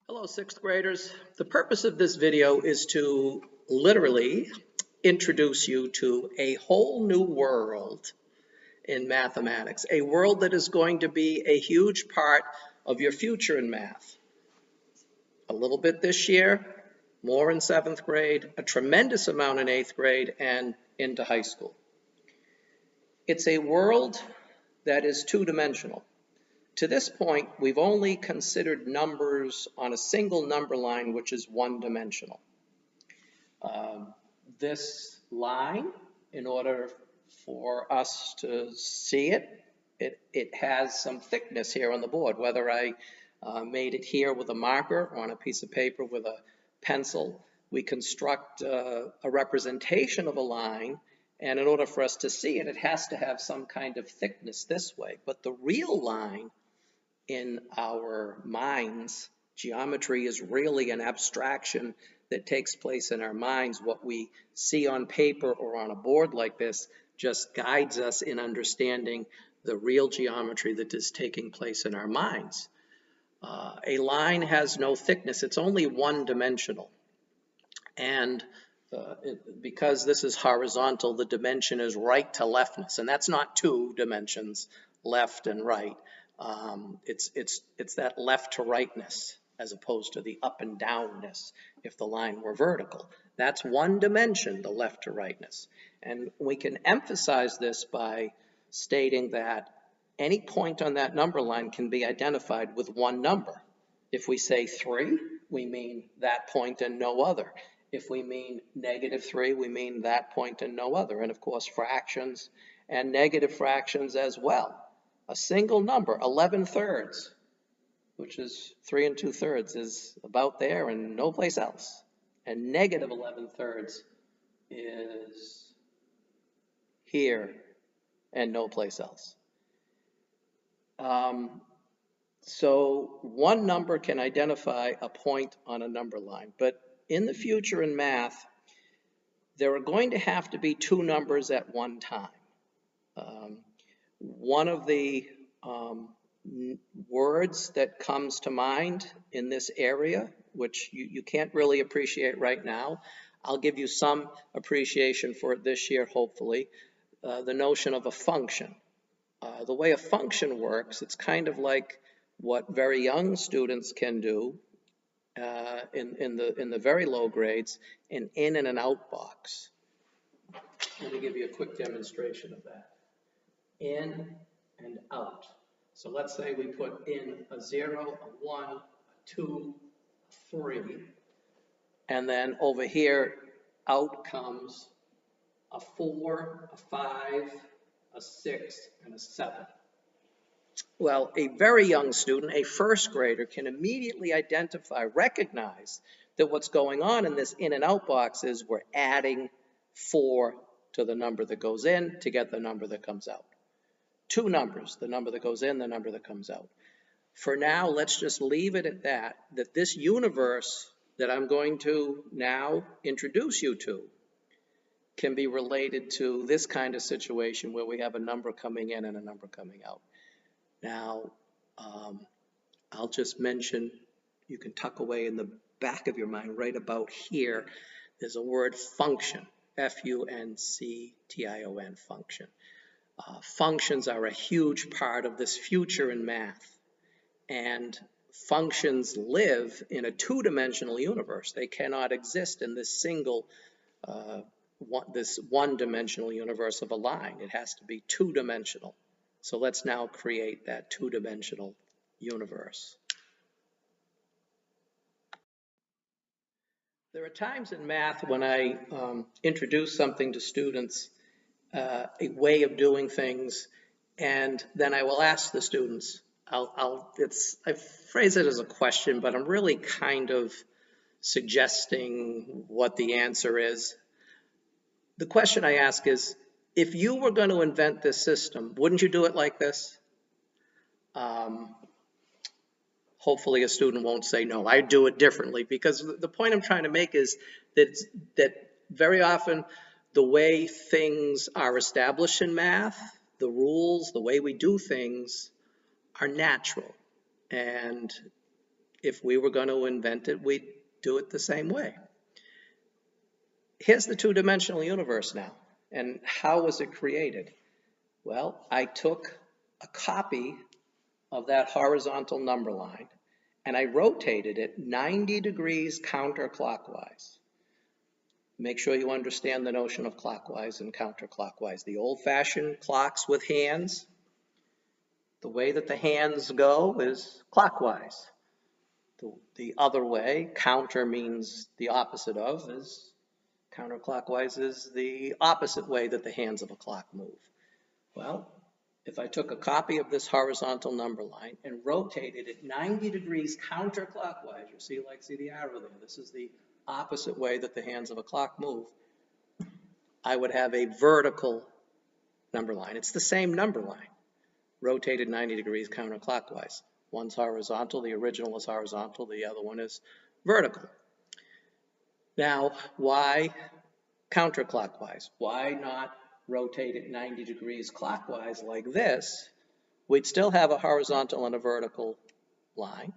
Hello, sixth graders. The purpose of this video is to literally introduce you to a whole new world in mathematics, a world that is going to be a huge part of your future in math. A little bit this year, more in seventh grade, a tremendous amount in eighth grade, and into high school. It's a world that is two-dimensional. To this point, we've only considered numbers on a single number line, which is one-dimensional. This line, in order for us to see it, it has some thickness here on the board. Whether I made it here with a marker or on a piece of paper with a pencil, we construct a representation of a line, and in order for us to see it, it has to have some kind of thickness this way. But the real line in our minds, geometry is really an abstraction that takes place in our minds. What we see on paper or on a board like this just guides us in understanding the real geometry that is taking place in our minds. A line has no thickness. It's only one-dimensional. And because this is horizontal, the dimension is right to leftness. And that's not two dimensions, left and right. It's that left to rightness as opposed to the up and downness if the line were vertical. That's one dimension, the left to rightness. And we can emphasize this by stating that any point on that number line can be identified with one number. If we say 3, we mean that point and no other. If we mean -3, we mean that point and no other. And of course, fractions and negative fractions as well. A single number, 11/3, which is 3 2/3, is about there and no place else. And -11/3 is here and no place else. So one number can identify a point on a number line, but in the future in math, there are going to have to be two numbers at one time. One of the words that comes to mind in this area, which you can't really appreciate right now, I'll give you some appreciation for it this year, hopefully, the notion of a function. The way a function works, it's kind of like what very young students can do in the very low grades, an in and an out box. Let me give you a quick demonstration of that. In and out. So let's say we put in a 0, a 1, a 2, a 3, and then over here out comes a 4, a 5, a 6, and a 7. Well, a very young student, a first grader, can immediately recognize that what's going on in this in and out box is we're adding 4 to the number that goes in to get the number that comes out. Two numbers, the number that goes in, the number that comes out. For now, let's just leave it at that this universe that I'm going to now introduce you to can be related to this kind of situation where we have a number coming in and a number coming out. Now, I'll just mention, you can tuck away in the back of your mind right about here, there's a word function, F-U-N-C-T-I-O-N, function. Functions are a huge part of this future in math, and functions live in a two-dimensional universe. They cannot exist in this single, this one-dimensional universe of a line. It has to be two-dimensional. So let's now create that two-dimensional universe. There are times in math when I introduce something to students, a way of doing things, and then I will ask the students, I phrase it as a question, but I'm really kind of suggesting what the answer is. The question I ask is, if you were going to invent this system, wouldn't you do it like this? Hopefully a student won't say, no, I do it differently, because the point I'm trying to make is that very often the way things are established in math, the rules, the way we do things are natural. And if we were going to invent it, we'd do it the same way. Here's the two-dimensional universe now. And how was it created? Well, I took a copy of that horizontal number line and I rotated it 90 degrees counterclockwise. Make sure you understand the notion of clockwise and counterclockwise. The old-fashioned clocks with hands, the way that the hands go is clockwise. The other way, counter means the opposite of, is counterclockwise is the opposite way that the hands of a clock move. Well, if I took a copy of this horizontal number line and rotated it 90 degrees counterclockwise, you see the arrow there, this is the opposite way that the hands of a clock move, I would have a vertical number line. It's the same number line, rotated 90 degrees counterclockwise. One's horizontal, the original is horizontal, the other one is vertical. Now, why counterclockwise? Why not rotate it 90 degrees clockwise like this? We'd still have a horizontal and a vertical line,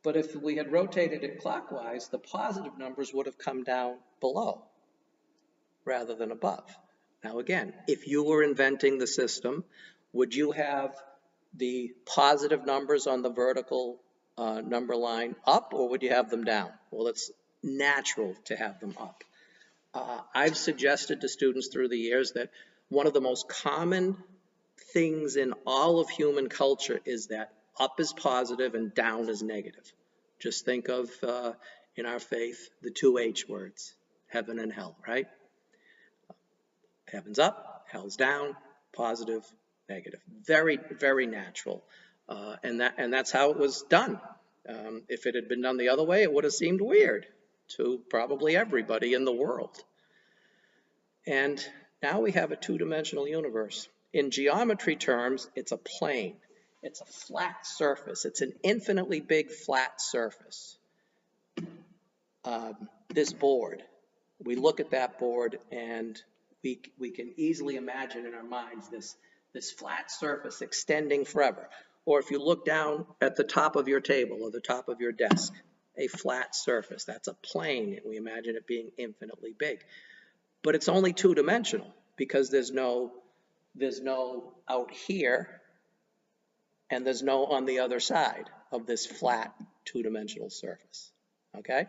but if we had rotated it clockwise, the positive numbers would have come down below rather than above. Now again, if you were inventing the system, would you have the positive numbers on the vertical number line up, or would you have them down? Well, it's natural to have them up. I've suggested to students through the years that one of the most common things in all of human culture is that up is positive and down is negative. Just think of, in our faith, the two H words, heaven and hell, right? Heaven's up, hell's down, positive, negative. Very, very natural. And that's how it was done. If it had been done the other way, it would have seemed weird to probably everybody in the world. And now we have a two-dimensional universe. In geometry terms, it's a plane. It's a flat surface. It's an infinitely big flat surface. This board, we look at that board and we can easily imagine in our minds this flat surface extending forever. Or if you look down at the top of your table or the top of your desk, a flat surface, that's a plane, and we imagine it being infinitely big. But it's only two-dimensional because there's no out here and there's no on the other side of this flat two-dimensional surface, okay?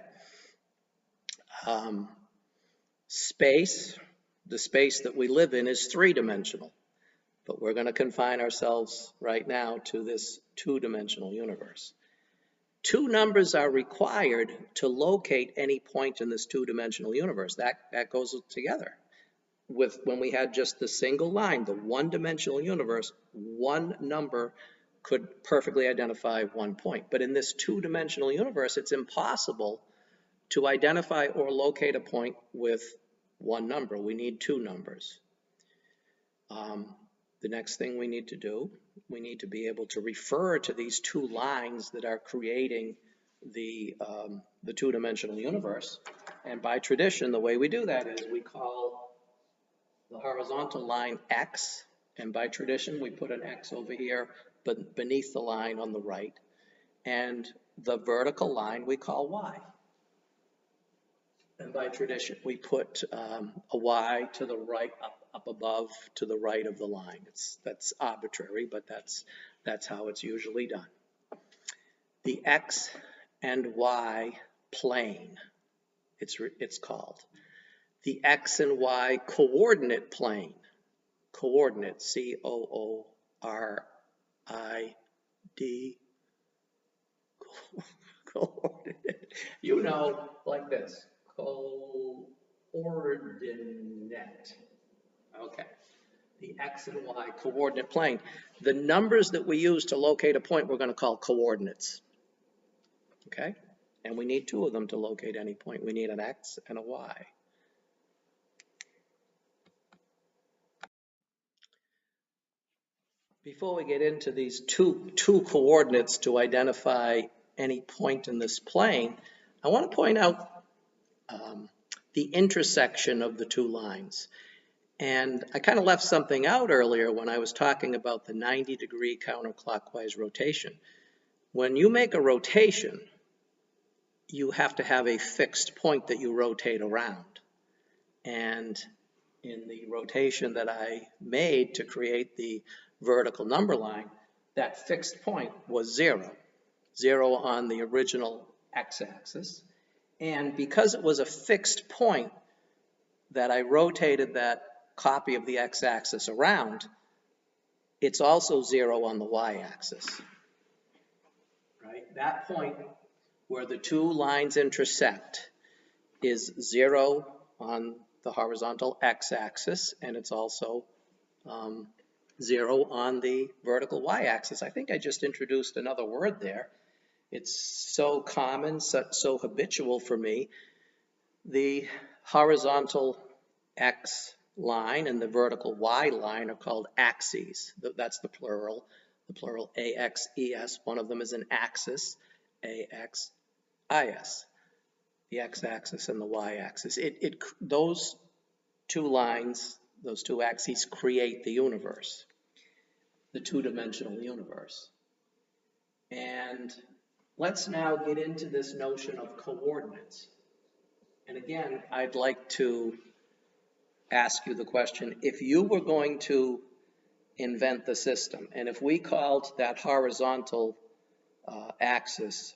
Space, the space that we live in is three-dimensional, but we're going to confine ourselves right now to this two-dimensional universe. Two numbers are required to locate any point in this two-dimensional universe. That goes together. When we had just the single line, the one-dimensional universe, one number could perfectly identify one point. But in this two-dimensional universe, it's impossible to identify or locate a point with one number. We need two numbers. The next thing we need to do, we need to be able to refer to these two lines that are creating the two-dimensional universe. And by tradition, the way we do that is we call the horizontal line X, and by tradition, we put an X over here but beneath the line on the right. And the vertical line we call Y. And by tradition, we put a Y to the right, up above to the right of the line. That's arbitrary, but that's how it's usually done. The X and Y plane, it's called. The X and Y coordinate plane, coordinate, C-O-O-R-I-D, coordinate, you know, like this, coordinate. Okay, the X and Y coordinate plane. The numbers that we use to locate a point we're going to call coordinates. Okay, and we need two of them to locate any point. We need an X and a Y. Before we get into these two coordinates to identify any point in this plane, I want to point out the intersection of the two lines. And I kind of left something out earlier when I was talking about the 90-degree counterclockwise rotation. When you make a rotation, you have to have a fixed point that you rotate around. And in the rotation that I made to create the vertical number line, that fixed point was 0. 0 on the original x-axis. And because it was a fixed point that I rotated that copy of the x-axis around, it's also 0 on the y-axis. Right? That point where the two lines intersect is 0 on the horizontal x-axis, and it's also 0 on the vertical y-axis. I think I just introduced another word there. It's so common, so habitual for me. The horizontal x line and the vertical y line are called axes. That's the plural A-X-E-S. One of them is an axis, A-X-I-S. The x-axis and the y-axis. Those two lines, those two axes create the universe, the two-dimensional universe. And let's now get into this notion of coordinates. And again, I'd like to ask you the question, if you were going to invent the system, and if we called that horizontal axis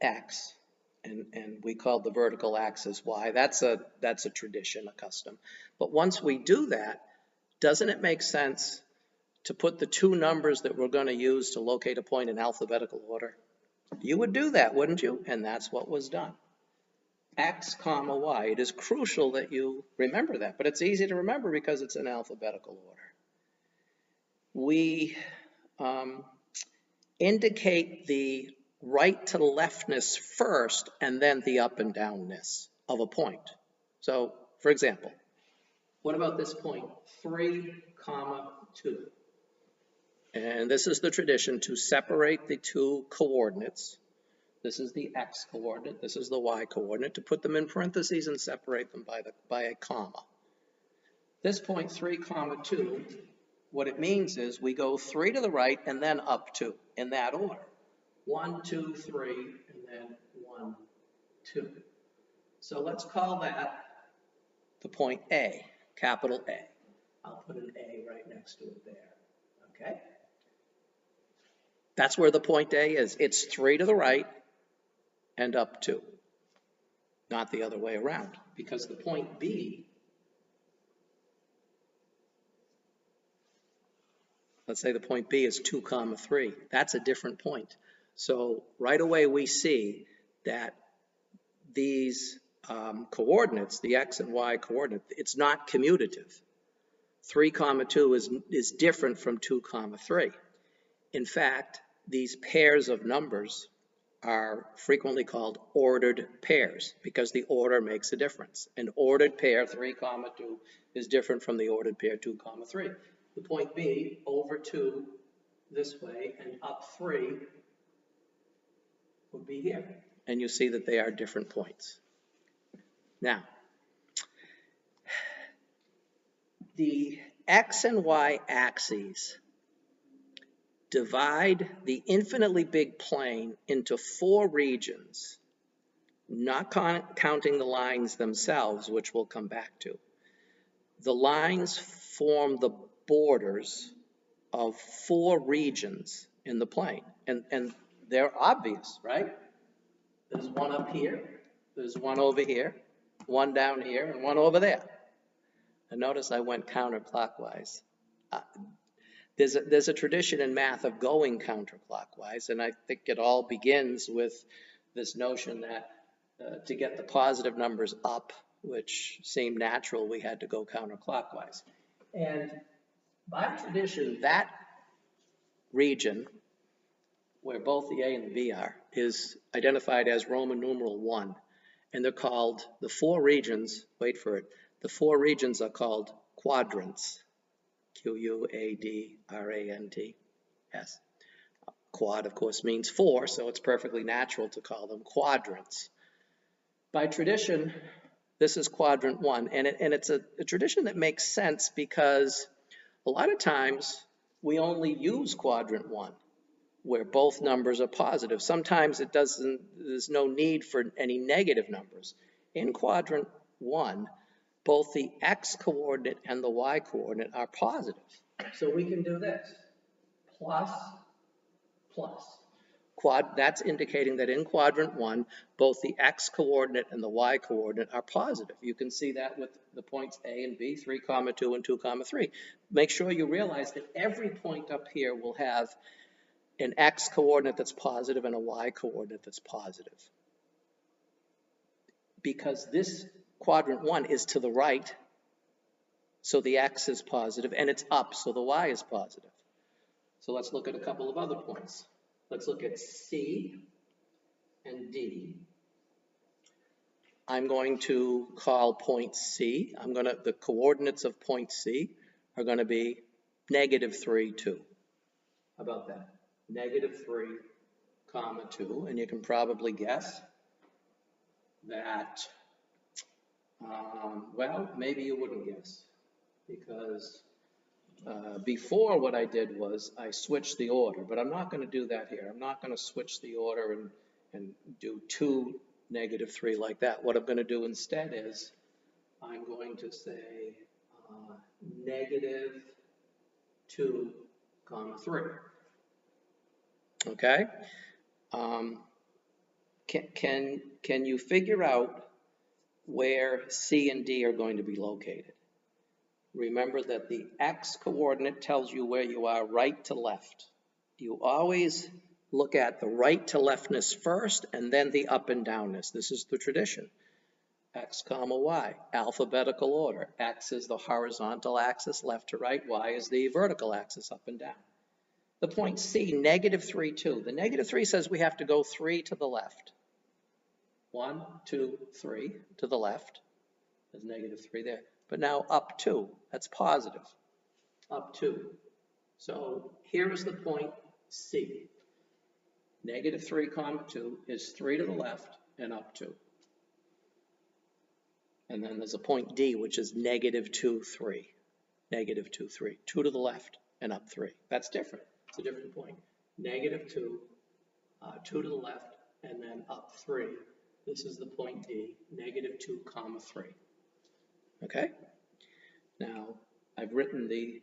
x, and we called the vertical axis y, that's a tradition, a custom. But once we do that, doesn't it make sense to put the two numbers that we're going to use to locate a point in alphabetical order? You would do that, wouldn't you? And that's what was done. X, comma, y. It is crucial that you remember that, but it's easy to remember because it's in alphabetical order. We indicate the right to leftness first and then the up and downness of a point. So, for example, what about this point, 3, 2? And this is the tradition to separate the two coordinates. This is the x coordinate, this is the y coordinate, to put them in parentheses and separate them by a comma. This point, 3, 2, what it means is we go 3 to the right and then up 2 in that order. 1, 2, 3, and then 1, 2. So let's call that the point A, capital A. I'll put an A right next to it there, okay? That's where the point A is. It's 3 to the right and up 2, not the other way around, because the point B, let's say the point B is 2, 3. That's a different point. So right away we see that these coordinates, the x and y coordinate, it's not commutative. 3, 2 is different from 2, 3. In fact, these pairs of numbers are frequently called ordered pairs because the order makes a difference. An ordered pair, 3, 2, is different from the ordered pair, 2, 3. The point B, over 2 this way and up 3 would be here. And you see that they are different points. Now, the x and y axes divide the infinitely big plane into 4 regions, not counting the lines themselves, which we'll come back to. The lines form the borders of 4 regions in the plane, and they're obvious, right? There's one up here, there's one over here, one down here, and one over there. And notice I went counterclockwise. There's a tradition in math of going counterclockwise, and I think it all begins with this notion that to get the positive numbers up, which seemed natural, we had to go counterclockwise. And by tradition, that region, where both the A and the B are, is identified as Roman numeral 1. And they're called, the 4 regions, wait for it, the 4 regions are called quadrants. Q-U-A-D-R-A-N-T-S. Quad, of course, means 4, so it's perfectly natural to call them quadrants. By tradition, this is quadrant 1, and it's a tradition that makes sense because a lot of times we only use quadrant 1. where both numbers are positive. Sometimes there's no need for any negative numbers. In quadrant 1, both the x coordinate and the y coordinate are positive. So we can do this, plus, plus. That's indicating that in quadrant 1, both the x coordinate and the y coordinate are positive. You can see that with the points A and B, 3, 2, and 2, 3. Make sure you realize that every point up here will have an x coordinate that's positive and a y coordinate that's positive. Because this quadrant 1 is to the right, so the x is positive, and it's up, so the y is positive. So let's look at a couple of other points. Let's look at C and D. I'm going to call point C. The coordinates of point C are going to be -3, 2. How about that? -3, 2. And you can probably guess that, well, maybe you wouldn't guess, because before what I did was I switched the order, but I'm not going to do that here. I'm not going to switch the order and do 2, -3 like that. What I'm going to do instead is I'm going to say -2, 3. Okay? Can you figure out where C and D are going to be located? Remember that the x coordinate tells you where you are right to left. You always look at the right to leftness first and then the up and downness. This is the tradition. X, y, alphabetical order. X is the horizontal axis, left to right. Y is the vertical axis, up and down. The point C, -3, 2. The -3 says we have to go 3 to the left. 1, 2, 3 to the left. There's -3 there. But now up 2, that's positive. Up 2. So here is the point C. -3, 2 is 3 to the left and up 2. And then there's a point D, which is -2, 3. -2, 3. 2 to the left and up 3. That's different. It's a different point. -2, 2 to the left, and then up 3. This is the point D, -2, 3. Okay? Now, I've written the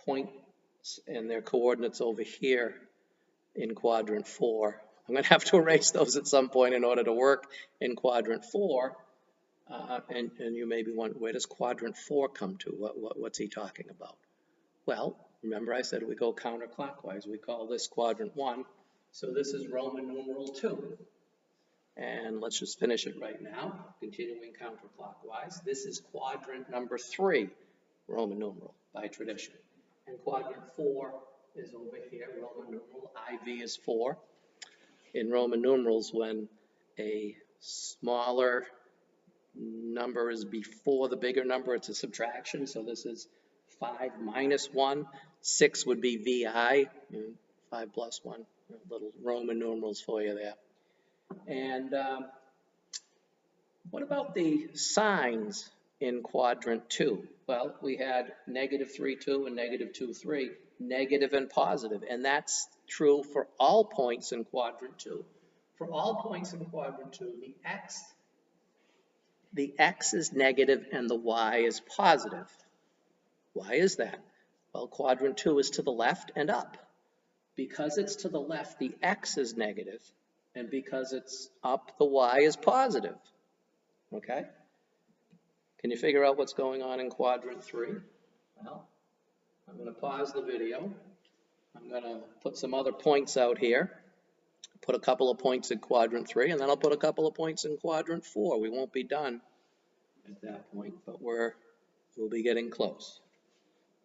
points and their coordinates over here in quadrant 4. I'm going to have to erase those at some point in order to work in quadrant 4. And you may be wondering, where does quadrant 4 come to? What's he talking about? Well, remember I said we go counterclockwise. We call this quadrant 1. So this is Roman numeral 2. And let's just finish it right now, continuing counterclockwise. This is quadrant number 3, Roman numeral, by tradition. And quadrant 4 is over here, Roman numeral, IV is 4. In Roman numerals, when a smaller number is before the bigger number, it's a subtraction. So this is 5 minus 1. 6 would be VI, 5 plus 1. Little Roman numerals for you there. And what about the signs in quadrant 2? Well, we had -3, 2 and -2, 3, negative and positive. And that's true for all points in quadrant 2. For all points in quadrant 2, the x is negative and the y is positive. Why is that? Well, quadrant 2 is to the left and up. Because it's to the left, the x is negative. And because it's up, the y is positive. Okay? Can you figure out what's going on in quadrant 3? Well, I'm going to pause the video. I'm going to put some other points out here. Put a couple of points in quadrant 3, and then I'll put a couple of points in quadrant 4. We won't be done at that point, but we'll be getting close.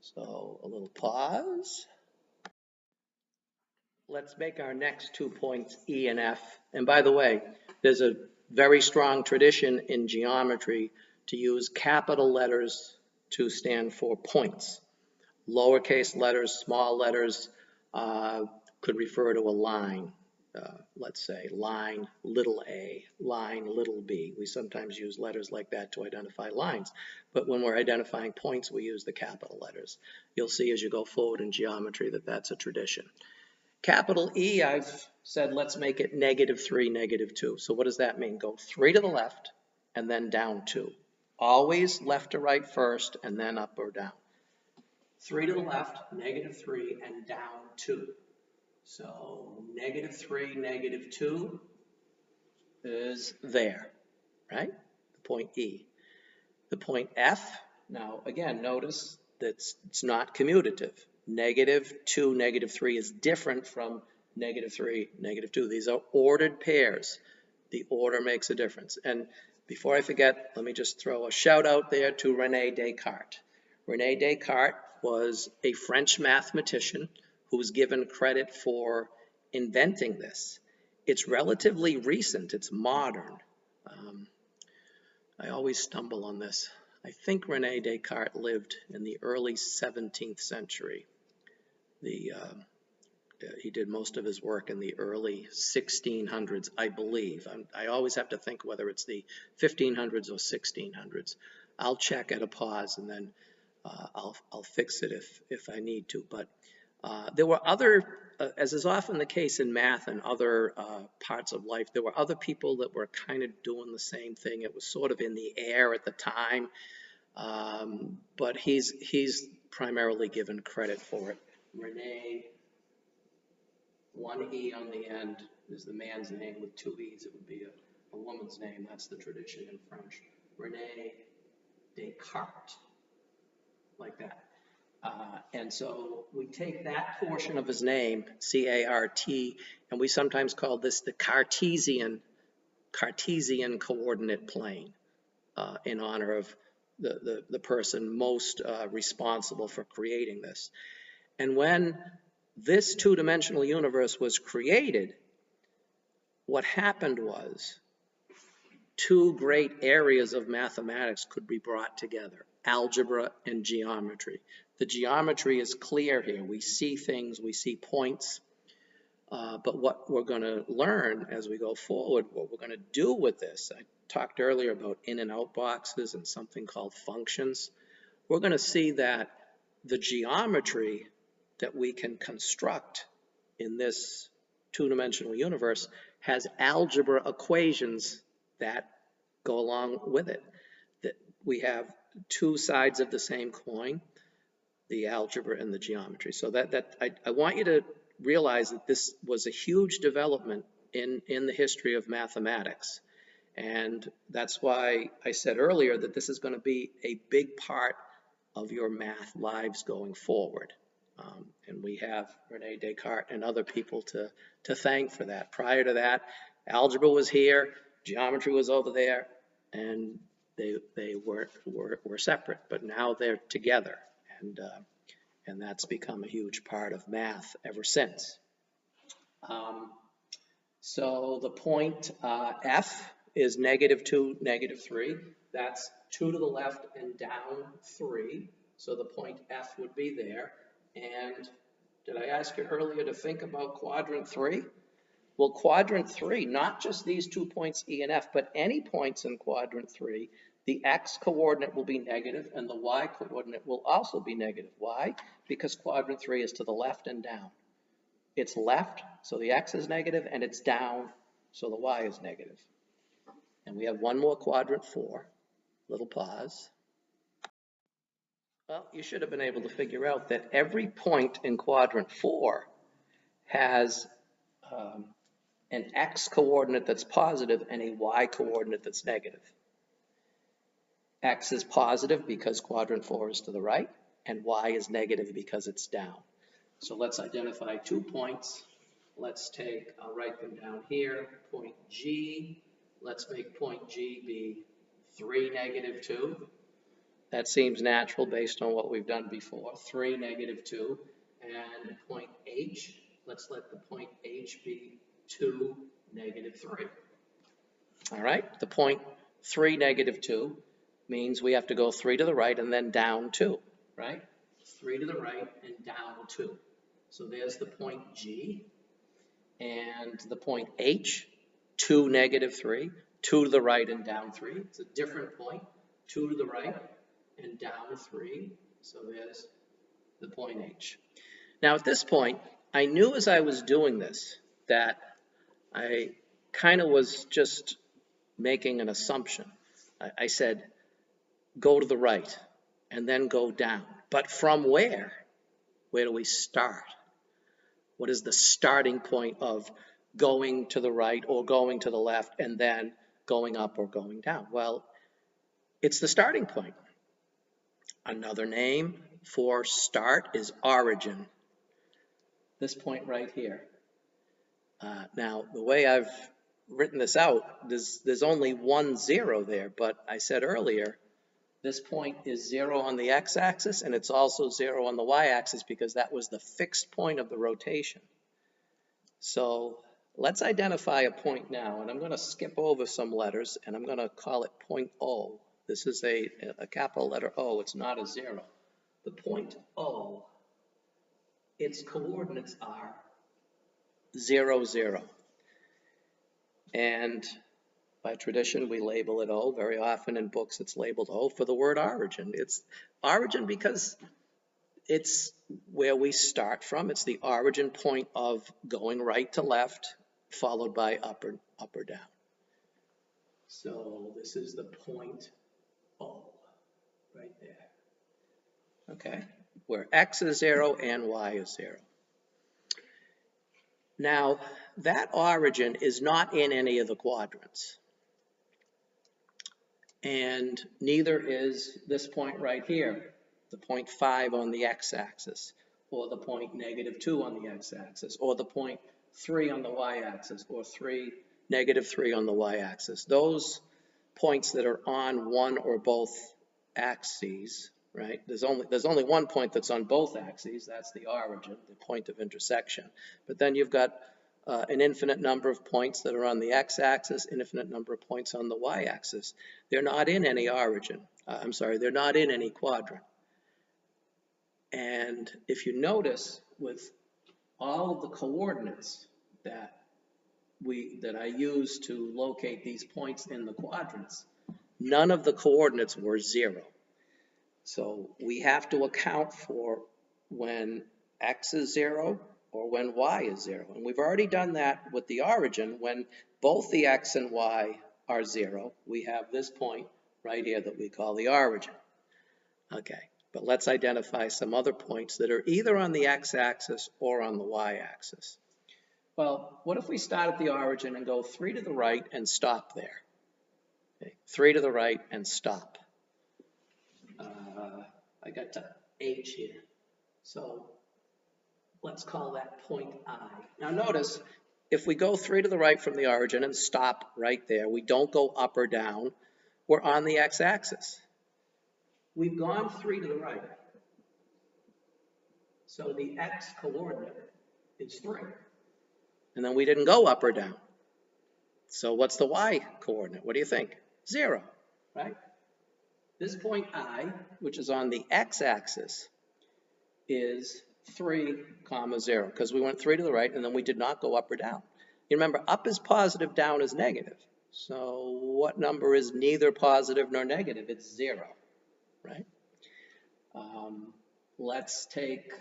So a little pause. Let's make our next 2 points E and F. And by the way, there's a very strong tradition in geometry to use capital letters to stand for points. Lowercase letters, small letters could refer to a line. Let's say line little a, line little b. We sometimes use letters like that to identify lines. But when we're identifying points, we use the capital letters. You'll see as you go forward in geometry that that's a tradition. Capital E, I've said let's make it -3, -2. So what does that mean? Go 3 to the left and then down 2. Always left to right first and then up or down. 3 to the left, -3, and down 2. So -3, -2 is there, right? The point E. The point F, now again, notice that it's not commutative. -2, -3 is different from -3, -2. These are ordered pairs. The order makes a difference. And before I forget, let me just throw a shout out there to René Descartes. René Descartes was a French mathematician who was given credit for inventing this. It's relatively recent, it's modern. I always stumble on this. I think René Descartes lived in the early 17th century. He did most of his work in the early 1600s, I believe. I always have to think whether it's the 1500s or 1600s. I'll check at a pause and then I'll fix it if I need to. But there were other, as is often the case in math and other parts of life, there were other people that were kind of doing the same thing. It was sort of in the air at the time, but he's primarily given credit for it. René, one E on the end is the man's name. With two E's, it would be a woman's name. That's the tradition in French. René Descartes, like that. And so we take that portion of his name, C-A-R-T, and we sometimes call this the Cartesian coordinate plane, in honor of the person most responsible for creating this. And when this two-dimensional universe was created, what happened was two great areas of mathematics could be brought together: algebra and geometry. The geometry is clear here. We see things, we see points, but what we're going to learn as we go forward, what we're going to do with this, I talked earlier about in and out boxes and something called functions. We're going to see that the geometry that we can construct in this two-dimensional universe has algebra equations that go along with it. That we have two sides of the same coin, the algebra and the geometry. So I want you to realize that this was a huge development in the history of mathematics. And that's why I said earlier that this is going to be a big part of your math lives going forward. And we have René Descartes and other people to thank for that. Prior to that, algebra was here, geometry was over there, and they were separate. But now they're together, and that's become a huge part of math ever since. So the point F is -2, -3. That's 2 to the left and down 3. So the point F would be there. And did I ask you earlier to think about quadrant 3? Well, quadrant 3, not just these 2 points E and F, but any points in quadrant 3, the X coordinate will be negative and the Y coordinate will also be negative. Why? Because quadrant 3 is to the left and down. It's left, so the X is negative, and it's down, so the Y is negative. And we have one more quadrant 4. Little pause. Well, you should have been able to figure out that every point in quadrant 4 has an X coordinate that's positive and a Y coordinate that's negative. X is positive because quadrant 4 is to the right, and Y is negative because it's down. So let's identify 2 points. I'll write them down here, point G. Let's make point G be 3, -2. That seems natural based on what we've done before. 3, -2. And point H, let's let the point H be 2, -3. All right, the point 3, -2 means we have to go 3 to the right and then down 2, right? 3 to the right and down 2. So there's the point G. And the point H, 2, -3, 2 to the right and down 3. It's a different point, 2 to the right and down 3. So there's the point H. Now at this point, I knew as I was doing this that I kind of was just making an assumption. I said, go to the right and then go down. But from where? Where do we start? What is the starting point of going to the right or going to the left and then going up or going down? Well, it's the starting point. Another name for start is origin. This point right here. Now, the way I've written this out, there's only 1 0 there, but I said earlier, this point is 0 on the x-axis, and it's also 0 on the y-axis because that was the fixed point of the rotation. So let's identify a point now, and I'm going to skip over some letters, and I'm going to call it point O. This is a capital letter O. It's not a 0. The point O, its coordinates are 0, 0. And by tradition, we label it O. Very often in books, it's labeled O for the word origin. It's origin because it's where we start from. It's the origin point of going right to left, followed by up or down. So this is the point O, right there. Okay, where x is 0 and y is 0. Now, that origin is not in any of the quadrants. And neither is this point right here, the point 5 on the x-axis, or the point -2 on the x-axis, or the point 3 on the y-axis, or -3 on the y-axis. Those points that are on one or both axes, right? There's only one point that's on both axes. That's the origin, the point of intersection. But then you've got an infinite number of points that are on the x-axis, infinite number of points on the y-axis. They're not in any origin. They're not in any quadrant. And if you notice, with all of the coordinates that I use to locate these points in the quadrants, none of the coordinates were 0. So we have to account for when x is 0 or when y is 0. And we've already done that with the origin. When both the x and y are 0, we have this point right here that we call the origin. Okay, but let's identify some other points that are either on the x-axis or on the y-axis. Well, what if we start at the origin and go 3 to the right and stop there? Okay, 3 to the right and stop. I got to H here. So let's call that point I. Now notice, if we go 3 to the right from the origin and stop right there, we don't go up or down, we're on the x-axis. We've gone 3 to the right. So the x coordinate is 3. And then we didn't go up or down. So what's the y coordinate? What do you think? 0, right? This point I, which is on the x-axis, is 3, 0, because we went 3 to the right and then we did not go up or down. You remember, up is positive, down is negative. So what number is neither positive nor negative? It's 0, right? Let's take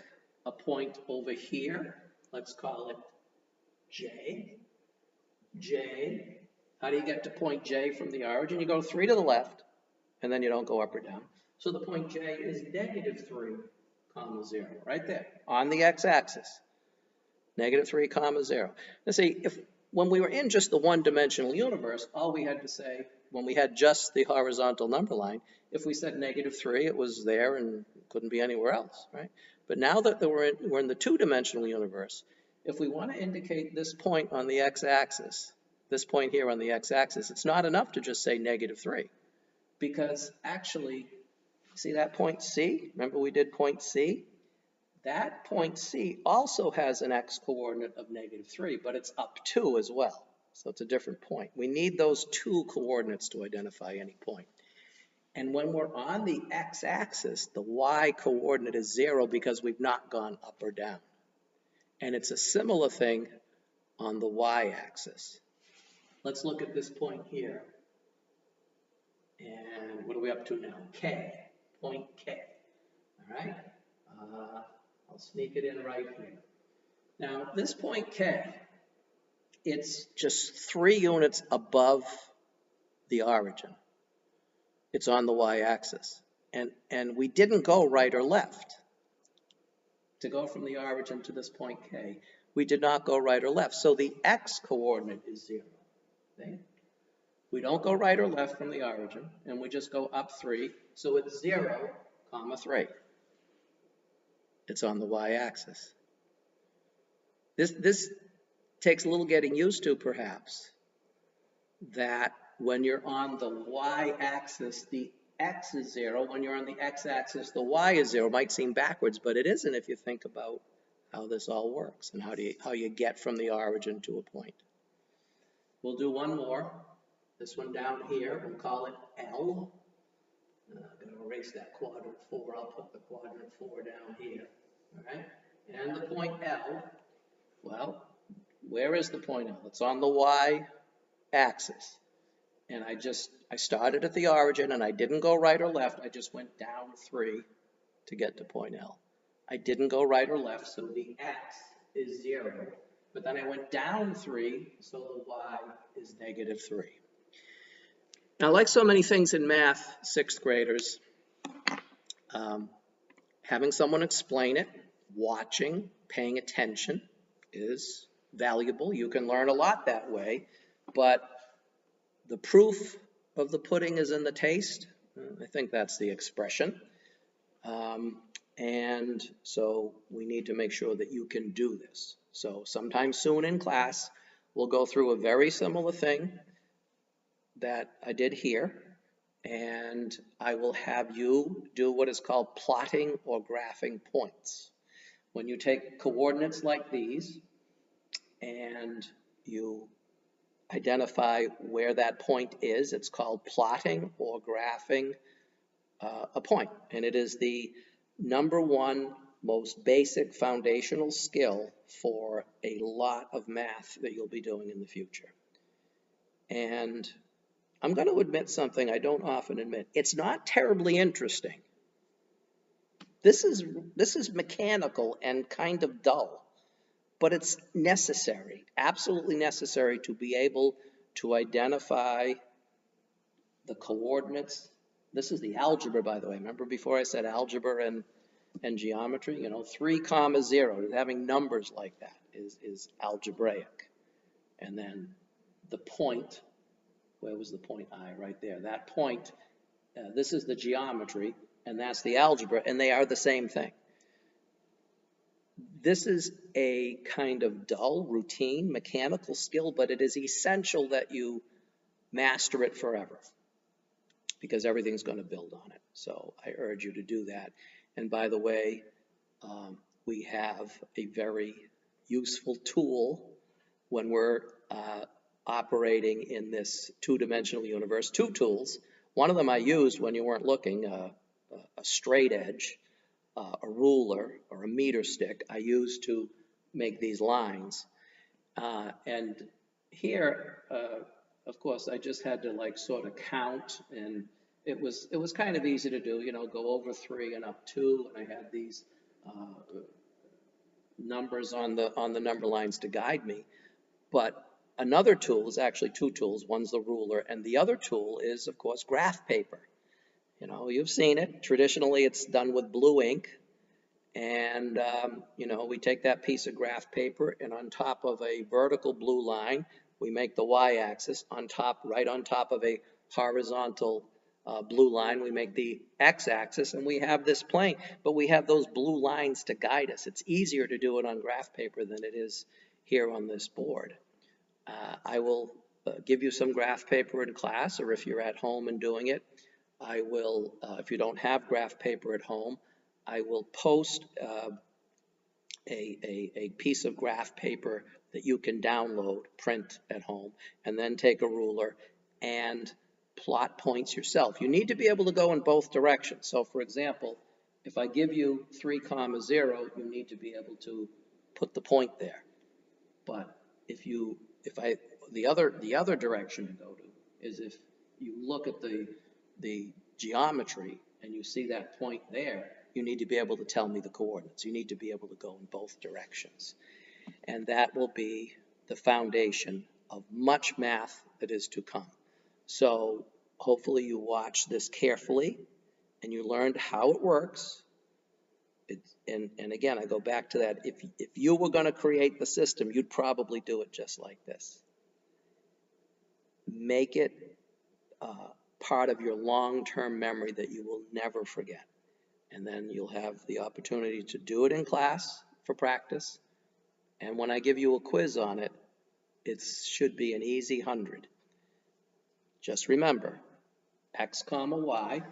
a point over here. Let's call it J. J. How do you get to point J from the origin? You go 3 to the left, and then you don't go up or down. So the point J is -3, 0, right there, on the x-axis. -3, 0. Now see, when we were in just the one-dimensional universe, all we had to say, when we had just the horizontal number line, if we said -3, it was there and couldn't be anywhere else, right? But now that we're in the two-dimensional universe, if we want to indicate this point on the x-axis, this point here on the x-axis, it's not enough to just say -3. Because actually, see that point C? Remember we did point C? That point C also has an x coordinate of -3, but it's up 2 as well. So it's a different point. We need those 2 coordinates to identify any point. And when we're on the x-axis, the y coordinate is 0 because we've not gone up or down. And it's a similar thing on the y-axis. Let's look at this point here. And what are we up to now? K, point K, all right? I'll sneak it in right here. Now, this point K, it's just 3 units above the origin. It's on the y-axis. And we didn't go right or left. To go from the origin to this point K, we did not go right or left. So the x coordinate is 0. Okay? We don't go right or left from the origin, and we just go up 3. So it's 0, 3. It's on the y-axis. This takes a little getting used to, perhaps, that when you're on the y-axis, the x is 0. When you're on the x-axis, the y is 0. It might seem backwards, but it isn't if you think about how this all works and how you get from the origin to a point. We'll do one more. This one down here, we'll call it L. I'm going to erase that quadrant 4. I'll put the quadrant 4 down here. All right? And the point L, well, where is the point L? It's on the y-axis. And I started at the origin, and I didn't go right or left. I just went down 3 to get to point L. I didn't go right or left, so the x is 0. But then I went down 3, so the y is -3. Now, like so many things in math, 6th graders, having someone explain it, watching, paying attention is valuable. You can learn a lot that way, but the proof of the pudding is in the taste. I think that's the expression. And so we need to make sure that you can do this. So sometime soon in class, we'll go through a very similar thing that I did here, and I will have you do what is called plotting or graphing points. When you take coordinates like these and you identify where that point is, it's called plotting or graphing a point. And it is the #1 most basic foundational skill for a lot of math that you'll be doing in the future. And I'm going to admit something I don't often admit. It's not terribly interesting. This is mechanical and kind of dull, but it's necessary, absolutely necessary to be able to identify the coordinates. This is the algebra, by the way. Remember before I said algebra and geometry? 3, 0, having numbers like that is algebraic. And then the point, where was the point I? Right there. That point, this is the geometry, and that's the algebra, and they are the same thing. This is a kind of dull, routine, mechanical skill, but it is essential that you master it forever, because everything's going to build on it. So I urge you to do that. And by the way, we have a very useful tool when we're operating in this two-dimensional universe. 2 tools. One of them I used when you weren't looking, a straight edge, a ruler, or a meter stick I used to make these lines. And here, of course, I just had to sort of count, and it was kind of easy to do, go over 3 and up 2, and I had these numbers on the number lines to guide me. But another tool is actually 2 tools. One's the ruler, and the other tool is, of course, graph paper. You've seen it. Traditionally, it's done with blue ink. And, we take that piece of graph paper, and on top of a vertical blue line, we make the y-axis. Right on top of a horizontal blue line, we make the x-axis, and we have this plane. But we have those blue lines to guide us. It's easier to do it on graph paper than it is here on this board. I will give you some graph paper in class, or if you're at home and doing it, I will, if you don't have graph paper at home, I will post a piece of graph paper that you can download, print at home, and then take a ruler and plot points yourself. You need to be able to go in both directions. So, for example, if I give you 3, 0, you need to be able to put the point there. But the other direction to go to is if you look at the geometry and you see that point there, you need to be able to tell me the coordinates. You need to be able to go in both directions. And that will be the foundation of much math that is to come. So hopefully you watch this carefully and you learned how it works. And again, I go back to that. If you were going to create the system, you'd probably do it just like this. Make it part of your long-term memory that you will never forget. And then you'll have the opportunity to do it in class for practice. And when I give you a quiz on it, it should be an easy 100. Just remember, x comma y,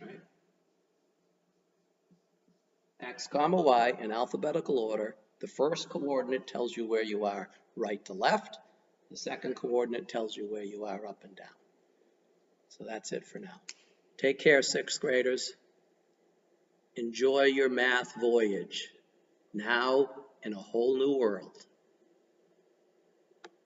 right? X comma y in alphabetical order. The first coordinate tells you where you are right to left. The second coordinate tells you where you are up and down. So that's it for now. Take care, sixth graders. Enjoy your math voyage, now in a whole new world.